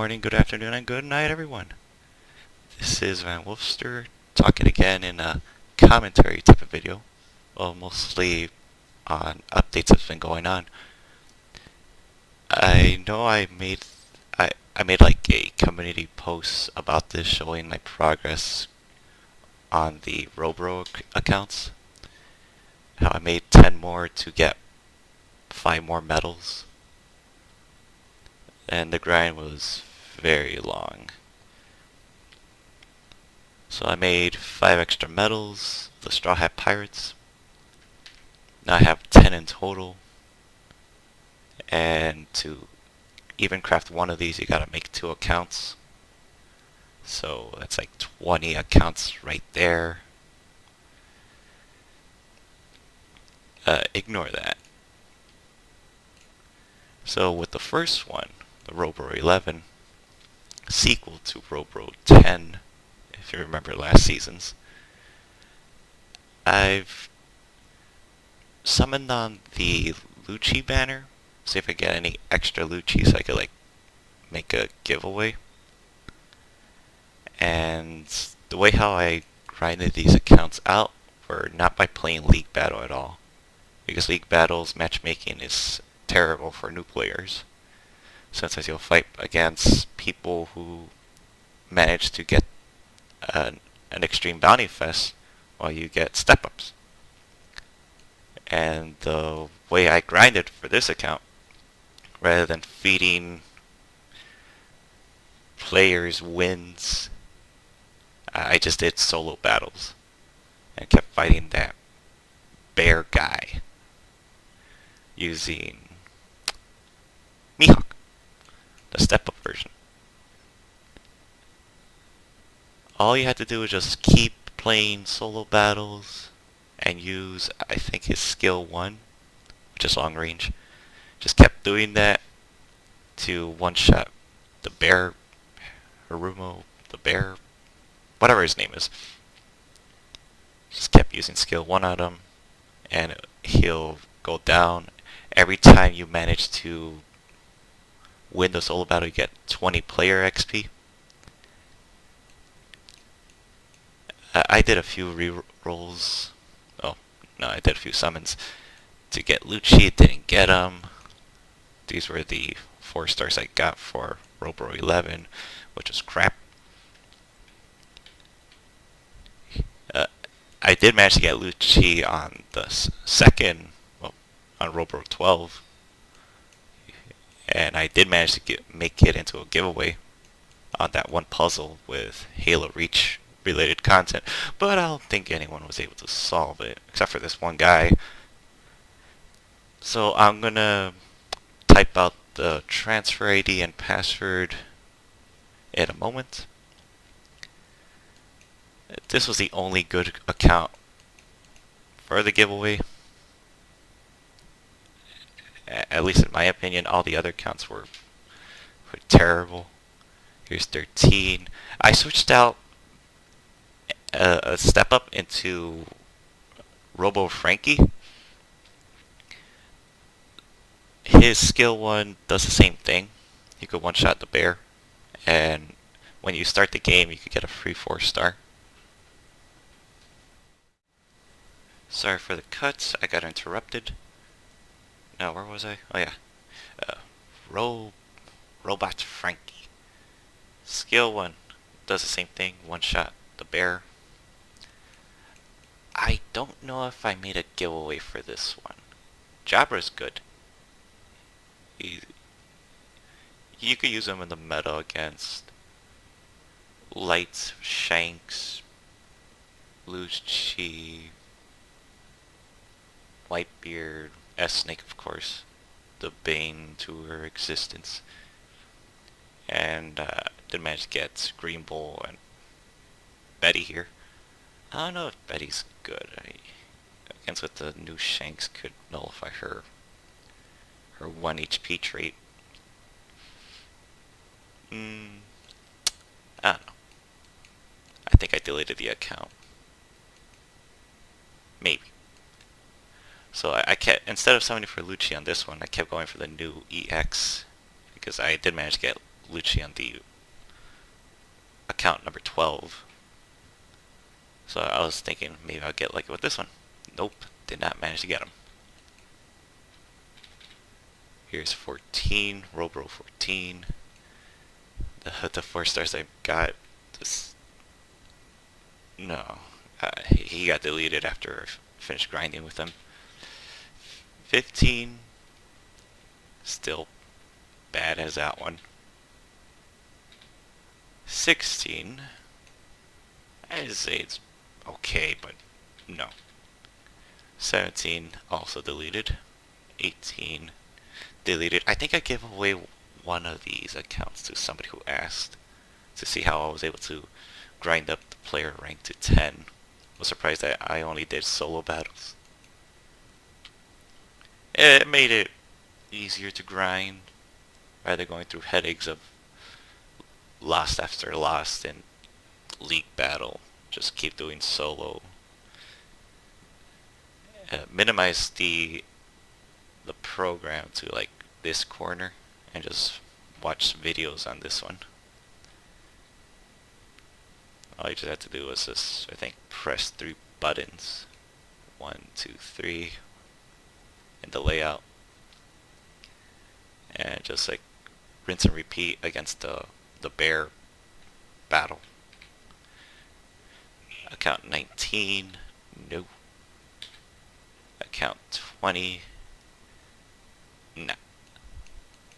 morning, good afternoon, and good night, everyone. This is Van Wolfster talking again in a commentary type of video, well, mostly on updates that's been going on. I know I made like a community post about this showing my progress on the Robro accounts. How I made 10 more to get 5 more medals. And the grind was very long. So I made 5 extra medals, the Straw Hat Pirates. Now I have 10 in total. And to even craft one of these, you gotta make 2 accounts. So that's like 20 accounts right there. Ignore that. So with the first one, the Robro 11, sequel to Robro 10, if you remember last season's, I've summoned on the Lucci banner, see if I get any extra Lucci so I could like make a giveaway. And the way how I grinded these accounts out were not by playing League Battle at all, because League Battle's matchmaking is terrible for new players, since you'll fight against people who manage to get an extreme bounty fest while you get step-ups. And the way I grinded for this account, rather than feeding players wins, I just did solo battles and kept fighting that bear guy using Mihawk, the step-up version. All you had to do was just keep playing solo battles and use, I think, his skill 1, which is long range. Just kept doing that to one-shot the bear, Harumo, the bear, whatever his name is. Just kept using skill 1 on him, and he'll go down. Every time you manage to win the solo battle, you get 20 player XP. I did a few re-rolls. Oh, no, I did a few summons to get Lucci. Didn't get them. These were the 4 stars I got for Robro 11, which was crap. I did manage to get Lucci on the second, well, on Robro 12. And I did manage to make it into a giveaway on that one puzzle with Halo Reach related content, but I don't think anyone was able to solve it, except for this one guy. So I'm gonna type out the transfer ID and password in a moment. This was the only good account for the giveaway. At least in my opinion, all the other accounts were terrible. Here's 13. I switched out a step up into Robo Frankie. His skill 1 does the same thing. You could one-shot the bear, and when you start the game, you could get a free 4-star. Sorry for the cuts, I got interrupted. Now, where was I? Oh yeah. Robot Frankie. Skill 1 does the same thing, one-shot the bear. I don't know if I made a giveaway for this one. Jabra's good. You could use him in the meta against Light, Shanks, Lucci, Whitebeard, S-Snake of course, the bane to her existence. And did manage to get Green Bull and Betty here. I don't know if Betty's good. Against with the new Shanks could nullify her 1 HP trait. I don't know. I think I deleted the account. Maybe. So I kept, instead of summoning for Lucci on this one, I kept going for the new EX, because I did manage to get Lucci on the account number 12. So I was thinking maybe I'll get lucky with this one. Nope, did not manage to get him. Here's 14, Robro 14. The 4 stars I got, just no. He got deleted after I finished grinding with him. 15, still bad as that one. 16, I'd say it's okay, but no. 17, also deleted. 18, deleted. I think I gave away one of these accounts to somebody who asked to see how I was able to grind up the player rank to 10. Was surprised that I only did solo battles. It made it easier to grind rather going through headaches of lost after lost in league battle. Just keep doing solo. Minimize the program to like this corner and just watch videos on this one. All you just had to do was just, I think, press 3 buttons. 1, 2, 3 in the layout. And just like rinse and repeat against the bear battle. Account 19, no. Account 20, no.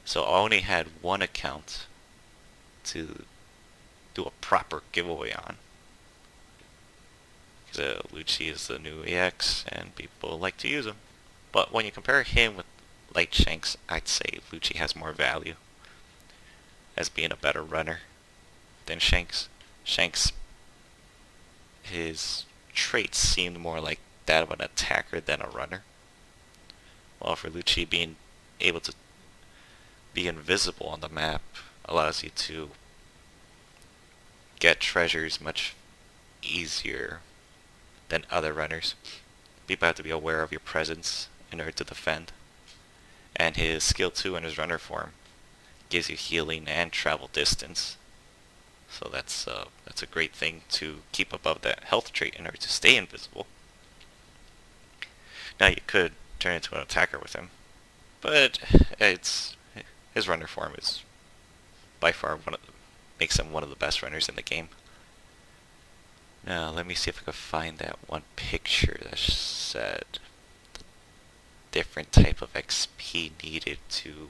So I only had one account to do a proper giveaway on. Because Lucci is the new EX and people like to use him. But when you compare him with Light Shanks, I'd say Lucci has more value as being a better runner than Shanks. Shanks, his traits seemed more like that of an attacker than a runner. While for Lucci, being able to be invisible on the map allows you to get treasures much easier than other runners. People have to be aware of your presence in order to defend. And his skill 2 in his runner form gives you healing and travel distance. So that's a great thing to keep above that health trait in order to stay invisible. Now you could turn into an attacker with him, but his runner form is by far makes him one of the best runners in the game. Now let me see if I can find that one picture that said the different type of XP needed to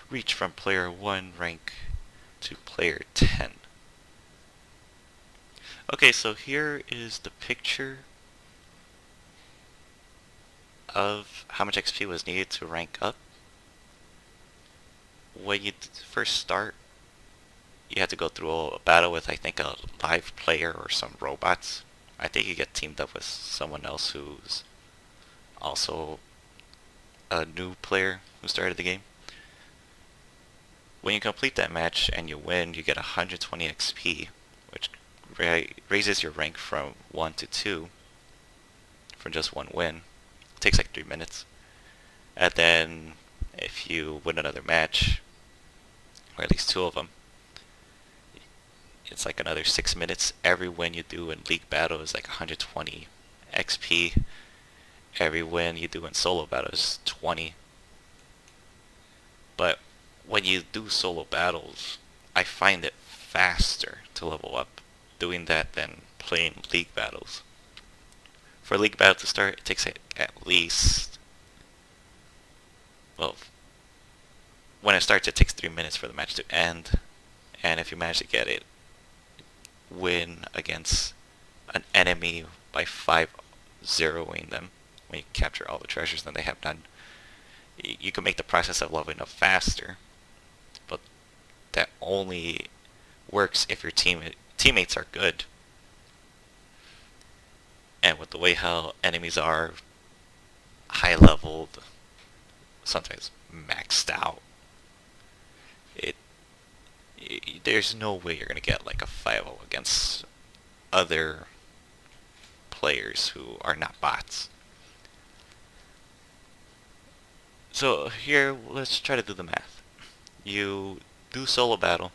reach from player 1 rank to player 10. Okay, so here is the picture of how much XP was needed to rank up. When you first start, you have to go through a battle with, I think, a live player or some robots. I think you get teamed up with someone else who's also a new player who started the game. When you complete that match and you win, you get 120 XP, which raises your rank from 1 to 2 from just one win. It takes like 3 minutes. And then if you win another match, or at least 2 of them, it's like another 6 minutes. Every win you do in league battle is like 120 XP. Every win you do in solo battle is 20. But when you do solo battles, I find it faster to level up doing that than playing league battles. For league battle to start, it takes at least, well, when it starts it takes 3 minutes for the match to end, and if you manage to get it, win against an enemy by 5-0ing them, when you capture all the treasures that they have done, you can make the process of leveling up faster, but that only works if your teammates are good. And with the way how enemies are high leveled, sometimes maxed out, there's no way you're gonna get like a 5-0 against other players who are not bots. So here, let's try to do the math. You do solo battle,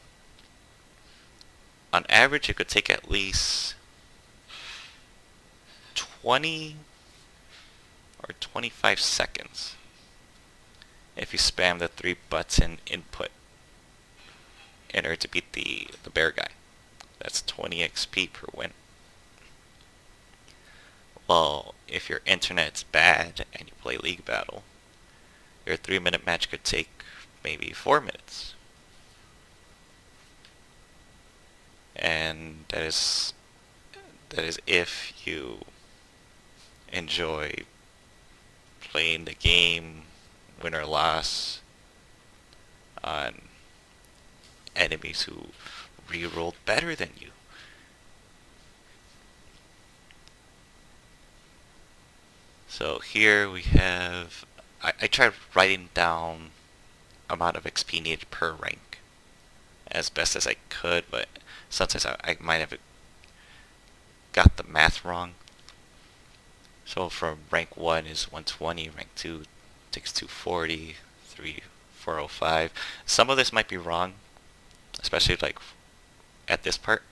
On average, it could take at least 20 or 25 seconds if you spam the 3-button input in order to beat the bear guy. That's 20 XP per win. Well, if your internet's bad and you play League Battle, your 3-minute match could take maybe 4 minutes. And that is if you enjoy playing the game, win or loss, on enemies who rerolled better than you. So here we have, I tried writing down amount of XP needed per rank as best as I could, but sometimes I might have got the math wrong. So from rank 1 is 120, rank 2 takes 240, 3 405. Some of this might be wrong, especially like at this part.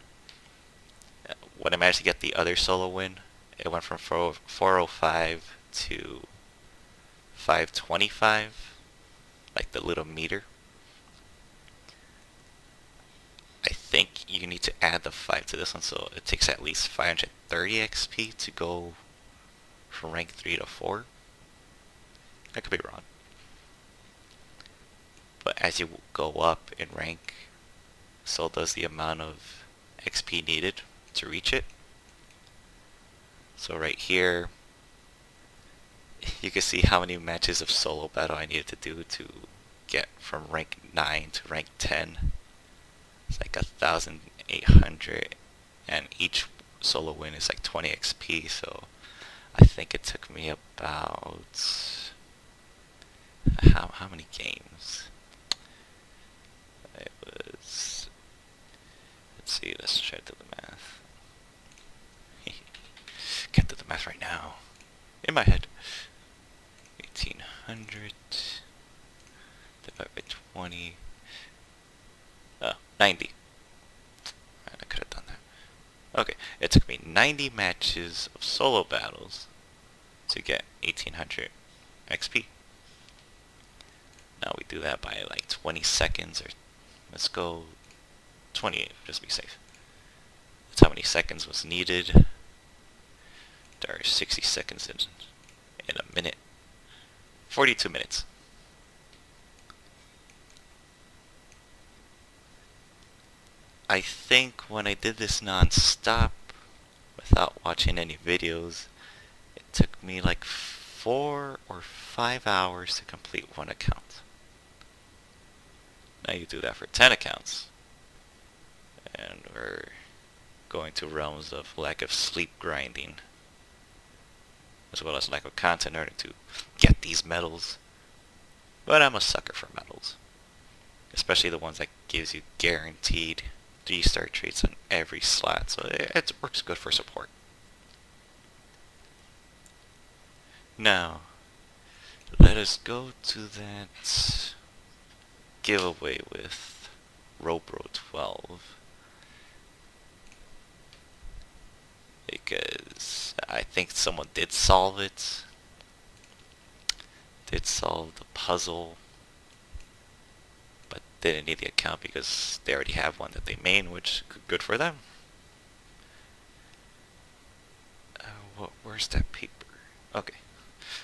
When I managed to get the other solo win, it went from 405 to 525, like the little meter. I think you need to add the 5 to this one, so it takes at least 530 XP to go from rank 3 to 4. I could be wrong. But as you go up in rank, so does the amount of XP needed to reach it. So right here, you can see how many matches of solo battle I needed to do to get from rank 9 to rank 10. It's like 1,800, and each solo win is like 20 XP, so I think it took me about, how many games? It was, let's see, let's try to do the math. Can't do the math right now. In my head. 1,800 divided by 20. 90. I could have done that. Okay, it took me 90 matches of solo battles to get 1,800 XP. Now we do that by like 20 seconds, or let's go 28, just to be safe. That's how many seconds was needed. There are 60 seconds in a minute. 42 minutes. I think when I did this non-stop, without watching any videos, it took me like 4 or 5 hours to complete one account. Now you do that for 10 accounts. And we're going to realms of lack of sleep grinding, as well as lack of content in order to get these medals. But I'm a sucker for medals, especially the ones that gives you guaranteed 3-star traits on every slot, so it works good for support. Now, let us go to that giveaway with Robro 12, because I think someone did solve it. Did solve the puzzle, but didn't need the account because they already have one that they main, which good for them. Where's that paper? Okay,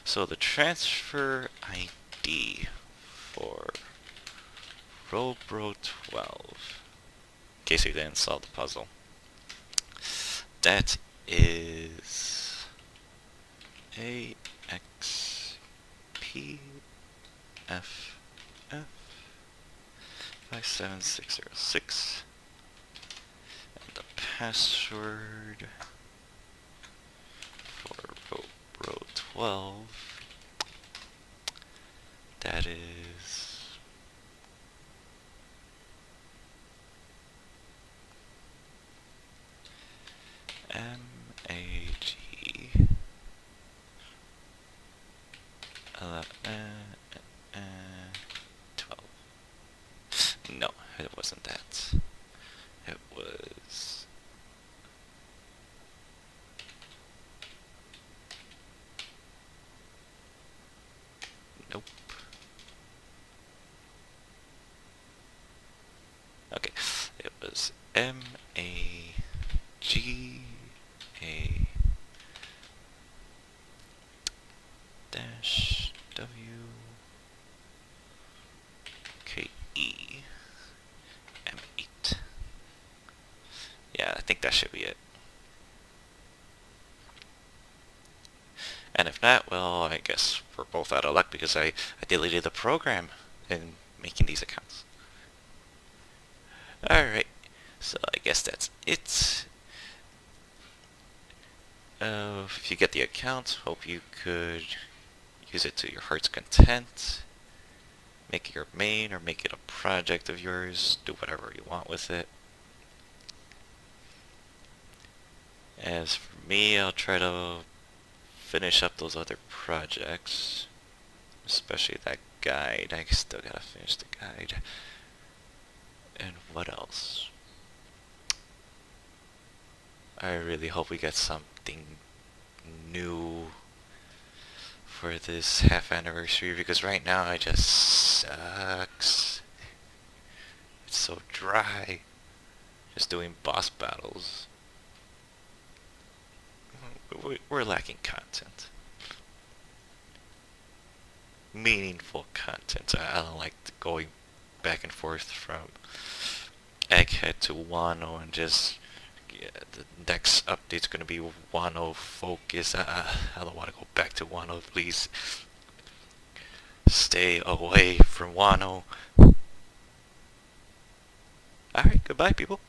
so the transfer ID for Robro 12, in case you didn't solve the puzzle, that is AXPFF 57606, and the password for Robro 12, that is MAG 12. No, it wasn't that. It was Nope. Okay. It was M-A-G-A dash W-K-E M8. Yeah, I think that should be it. And if not, well, I guess we're both out of luck because I deleted the program in making these accounts. Alright, so I guess that's it. If you get the account, hope you could use it to your heart's content. Make it your main or make it a project of yours. Do whatever you want with it. As for me, I'll try to finish up those other projects. Especially that guide. I still gotta finish the guide. And what else? I really hope we get something new for this half anniversary because right now it just sucks. It's so dry. Just doing boss battles. We're lacking content. Meaningful content. I don't like going back and forth from Egghead to Wano and just the next update's gonna be Wano focus. I don't want to go back to Wano. Please stay away from Wano. Alright, goodbye people.